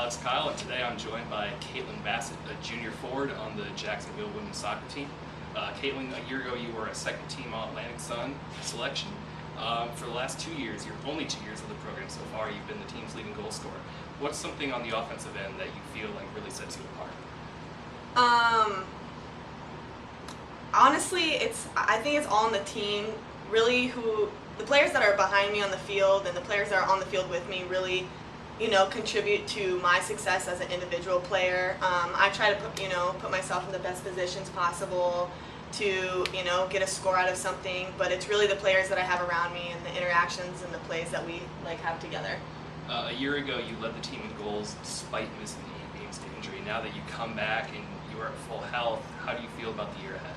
It's Kyle, and today I'm joined by Kaitlyn Bassett, a junior forward on the Jacksonville women's soccer team. Kaitlyn, a year ago you were a second-team All-Atlantic Sun selection. For the last 2 years, your only 2 years of the program so far, you've been the team's leading goal scorer. What's something on the offensive end that you feel like really sets you apart? Honestly, I think it's all on the team. Really, the players that are behind me on the field and the players that are on the field with me really, contribute to my success as an individual player. I try to put myself in the best positions possible to, get a score out of something. But it's really the players that I have around me and the interactions and the plays that we have together. A year ago, you led the team in goals despite missing the 8 games to injury. Now that you come back and you are at full health, how do you feel about the year ahead?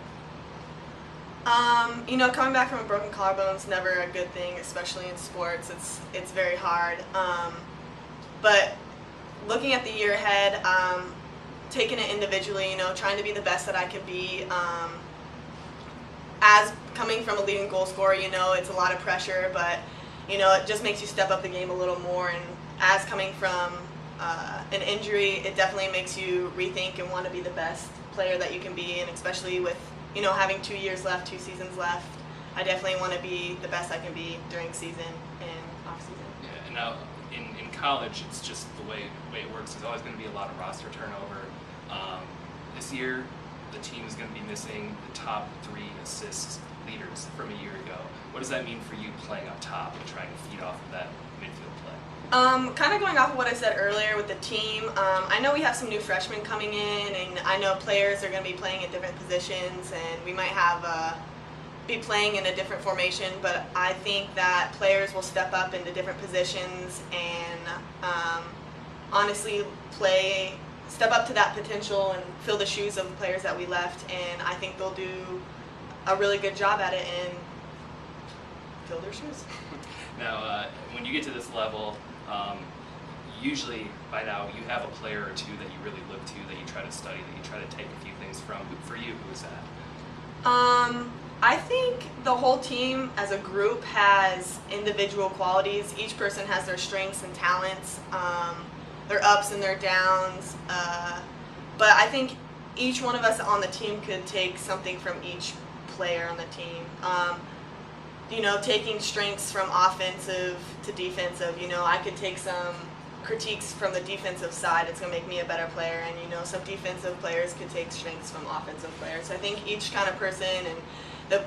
Coming back from a broken collarbone is never a good thing, especially in sports. It's very hard. But looking at the year ahead, taking it individually, trying to be the best that I can be. As coming from a leading goal scorer, it's a lot of pressure, but it just makes you step up the game a little more. And as coming from an injury, it definitely makes you rethink and want to be the best player that you can be, and especially with having 2 years left, 2 seasons left, I definitely want to be the best I can be during season and off season. Yeah, and now in college, it's just the way it works. There's always going to be a lot of roster turnover. This year, the team is going to be missing the top 3 assist leaders from a year ago. What does that mean for you playing up top and trying to feed off of that midfield play? Kind of going off of what I said earlier with the team, I know we have some new freshmen coming in, and I know players are going to be playing at different positions, and we might be playing in a different formation, but I think that players will step up into different positions and honestly step up to that potential and fill the shoes of the players that we left, and I think they'll do a really good job at it and fill their shoes. Now, when you get to this level, usually by now you have a player or two that you really look to, that you try to study, that you try to take a few things from. For you, who is that? I think the whole team as a group has individual qualities. Each person has their strengths and talents, their ups and their downs. But I think each one of us on the team could take something from each player on the team. Taking strengths from offensive to defensive, I could take some critiques from the defensive side. It's going to make me a better player, and some defensive players could take strengths from offensive players. So I think each kind of person, and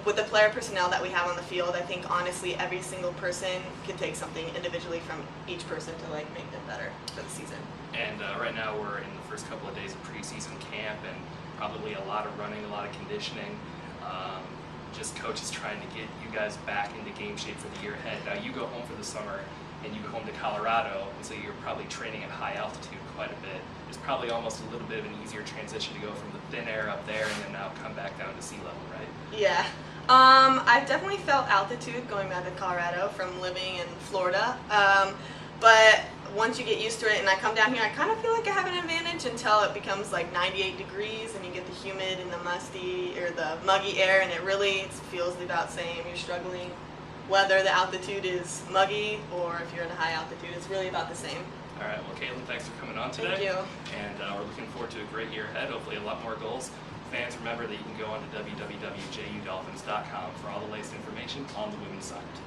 with the player personnel that we have on the field, I think honestly every single person can take something individually from each person to make them better for the season. And right now we're in the first couple of days of preseason camp, and probably a lot of running, a lot of conditioning. Just coaches trying to get you guys back into game shape for the year ahead. Now you go home for the summer and you go home to Colorado, and so you're probably training at high altitude quite a bit. It's probably almost a little bit of an easier transition to go from the thin air up there and then now come back down to sea level, right? Yeah. I've definitely felt altitude going back to Colorado from living in Florida. But once you get used to it and I come down here, I kind of feel like I have an advantage until it becomes like 98 degrees and you get the humid and the musty or the muggy air, and it feels about the same. You're struggling whether the altitude is muggy or if you're at a high altitude. It's really about the same. All right, well, Kaitlyn, thanks for coming on today. Thank you. And we're looking forward to a great year ahead, hopefully a lot more goals. Fans, remember that you can go on to www.JUDolphins.com for all the latest information on the women's soccer team.